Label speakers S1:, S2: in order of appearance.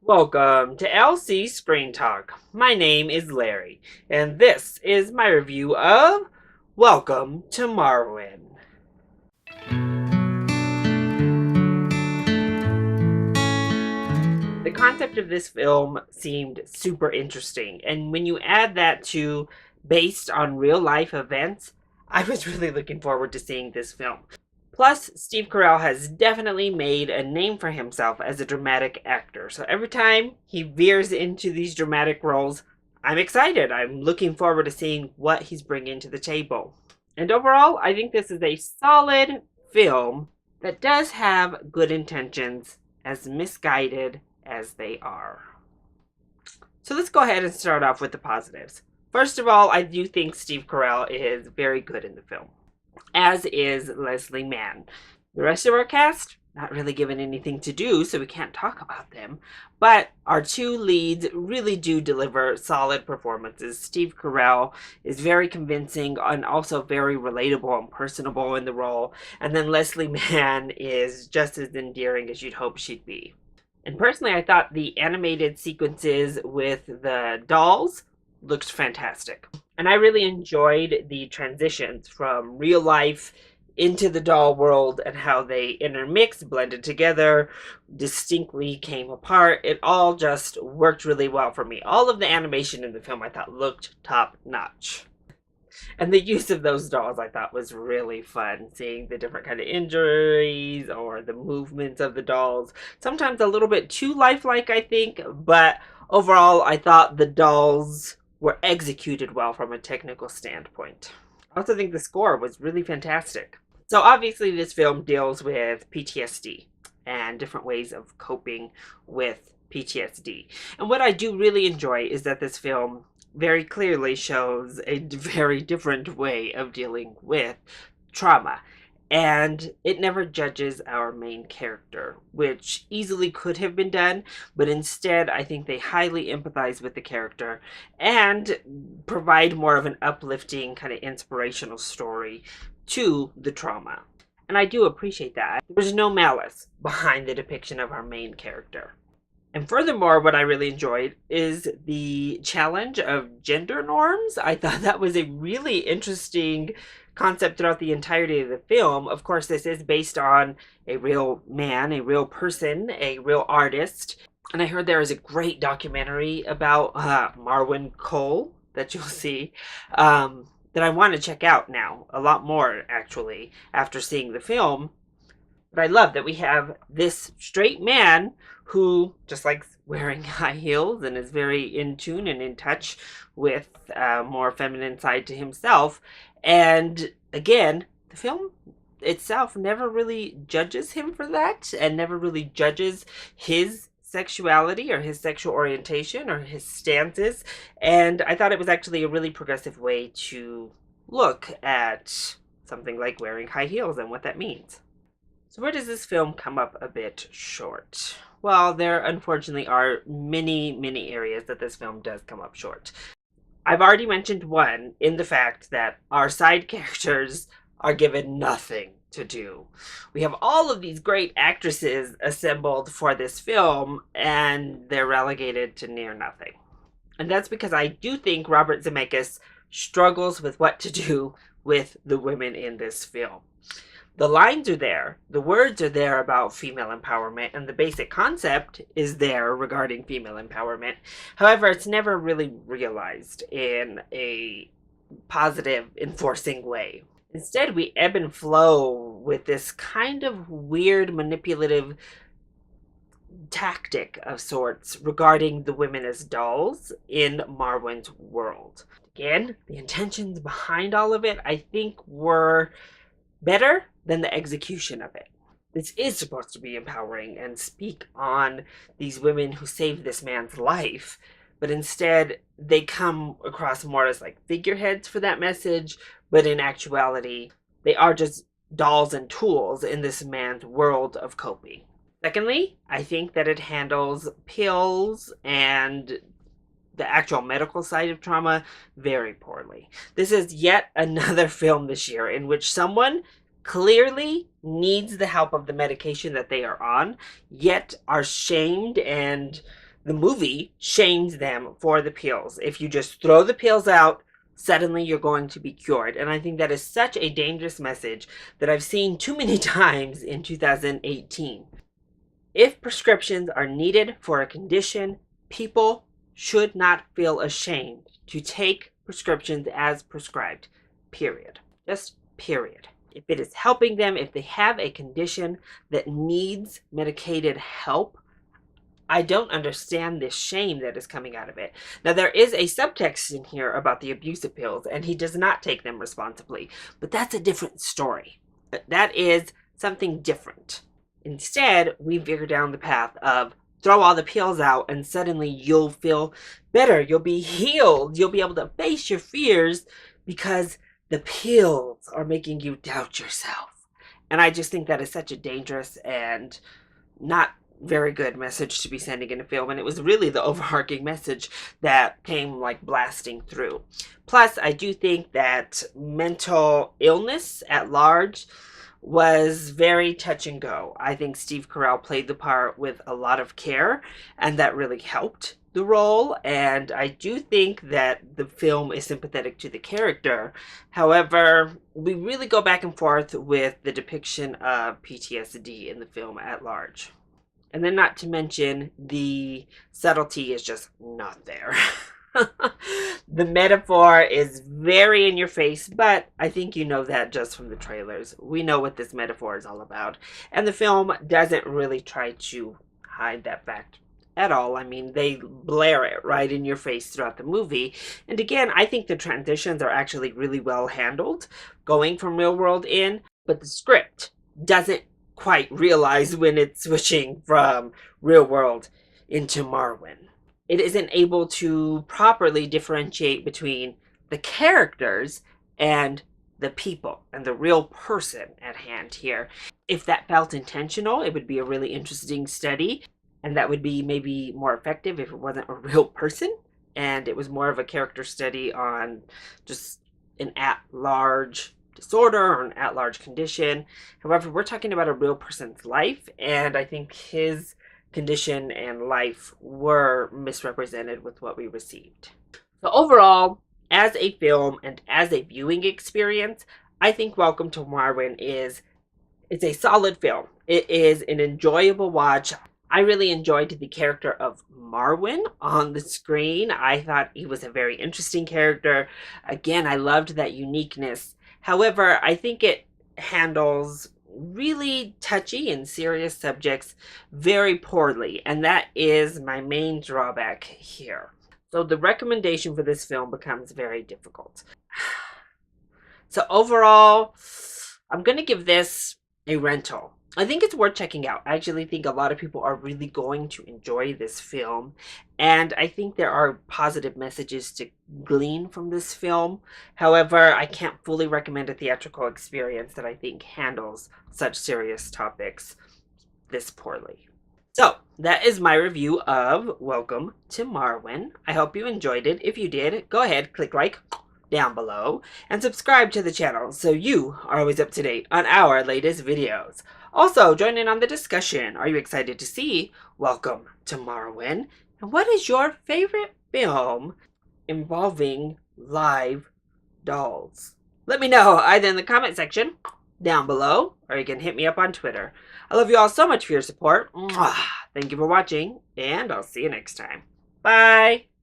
S1: Welcome to LC Screen Talk. My name is Larry, and this is my review of Welcome to Marwen. The concept of this film seemed super interesting, and when you add that to based on real life events, I was really looking forward to seeing this film. Plus, Steve Carell has definitely made a name for himself as a dramatic actor. So every time he veers into these dramatic roles, I'm excited. I'm looking forward to seeing what he's bringing to the table. And overall, I think this is a solid film that does have good intentions, as misguided as they are. So let's go ahead and start off with the positives. First of all, I do think Steve Carell is very good in the film, as is Leslie Mann. The rest of our cast, not really given anything to do, so we can't talk about them. But our two leads really do deliver solid performances. Steve Carell is very convincing and also very relatable and personable in the role. And then Leslie Mann is just as endearing as you'd hope she'd be. And personally, I thought the animated sequences with the dolls looked fantastic. And I really enjoyed the transitions from real life into the doll world and how they intermixed, blended together, distinctly came apart. It all just worked really well for me. All of the animation in the film I thought looked top notch. And the use of those dolls I thought was really fun, seeing the different kind of injuries or the movements of the dolls. Sometimes a little bit too lifelike, I think, but overall I thought the dolls were executed well from a technical standpoint. I also think the score was really fantastic. So obviously this film deals with PTSD and different ways of coping with PTSD. And what I do really enjoy is that this film very clearly shows a very different way of dealing with trauma. And it never judges our main character, which easily could have been done, but instead I think they highly empathize with the character and provide more of an uplifting, kind of inspirational story to the trauma. And I do appreciate that. There's no malice behind the depiction of our main character. And furthermore, what I really enjoyed is the challenge of gender norms. I thought that was a really interesting concept throughout the entirety of the film. Of course, this is based on a real man, a real person, a real artist. And I heard there is a great documentary about Marwen Cole that you'll see that I want to check out now. A lot more, actually, after seeing the film. But I love that we have this straight man who just likes wearing high heels and is very in tune and in touch with a more feminine side to himself. And again, the film itself never really judges him for that and never really judges his sexuality or his sexual orientation or his stances. And I thought it was actually a really progressive way to look at something like wearing high heels and what that means. So where does this film come up a bit short? Well, there unfortunately are many areas that this film does come up short. I've already mentioned one in the fact that our side characters are given nothing to do. We have all of these great actresses assembled for this film, and they're relegated to near nothing. And that's because I do think Robert Zemeckis struggles with what to do with the women in this film. The lines are there, the words are there about female empowerment, and the basic concept is there regarding female empowerment. However, it's never really realized in a positive, enforcing way. Instead, we ebb and flow with this kind of weird, manipulative tactic of sorts regarding the women as dolls in Marwen's world. Again, the intentions behind all of it, I think, were better than the execution of it. This is supposed to be empowering and speak on these women who saved this man's life, but instead they come across more as like figureheads for that message, but in actuality, they are just dolls and tools in this man's world of coping. Secondly, I think that it handles pills and the actual medical side of trauma very poorly. This is yet another film this year in which someone clearly needs the help of the medication that they are on, yet are shamed and The movie shames them for the pills. If you just throw the pills out, suddenly you're going to be cured. And I think that is such a dangerous message that I've seen too many times in 2018. If prescriptions are needed for a condition, people should not feel ashamed to take prescriptions as prescribed. Period. Just period. If it is helping them, if they have a condition that needs medicated help, I don't understand this shame that is coming out of it. Now, there is a subtext in here about the abuse of pills, and he does not take them responsibly, but that's a different story. That is something different. Instead, we veer down the path of throw all the pills out, and suddenly you'll feel better. You'll be healed. You'll be able to face your fears because the pills are making you doubt yourself. And I just think that is such a dangerous and not very good message to be sending in a film, and it was really the overarching message that came like blasting through. Plus, I do think that mental illness at large was very touch and go. I think Steve Carell played the part with a lot of care, and that really helped the role, and I do think that the film is sympathetic to the character. However, we really go back and forth with the depiction of PTSD in the film at large. And then not to mention, the subtlety is just not there. The metaphor is very in your face, but I think you know that just from the trailers. We know what this metaphor is all about. And the film doesn't really try to hide that fact at all. I mean, they blare it right in your face throughout the movie. And again, I think the transitions are actually really well handled, going from real world in, but the script doesn't quite realize when it's switching from real world into Marwen. It isn't able to properly differentiate between the characters and the people and the real person at hand here. If that felt intentional, it would be a really interesting study, and that would be maybe more effective if it wasn't a real person and it was more of a character study on just an at-large disorder or an at-large condition. However, we're talking about a real person's life, and I think his condition and life were misrepresented with what we received. So overall, as a film and as a viewing experience, I think Welcome to Marwen it's a solid film. It is an enjoyable watch. I really enjoyed the character of Marwen on the screen. I thought he was a very interesting character. Again, I loved that uniqueness. However, I think it handles really touchy and serious subjects very poorly, and that is my main drawback here. So the recommendation for this film becomes very difficult. So overall, I'm going to give this a rental. I think it's worth checking out. I actually think a lot of people are really going to enjoy this film, and I think there are positive messages to glean from this film. However, I can't fully recommend a theatrical experience that I think handles such serious topics this poorly. So, that is my review of Welcome to Marwen. I hope you enjoyed it. If you did, go ahead, click like down below, and subscribe to the channel so you are always up to date on our latest videos. Also, join in on the discussion. Are you excited to see Welcome to Marwen? And what is your favorite film involving live dolls? Let me know either in the comment section down below, or you can hit me up on Twitter. I love you all so much for your support. Thank you for watching, and I'll see you next time. Bye!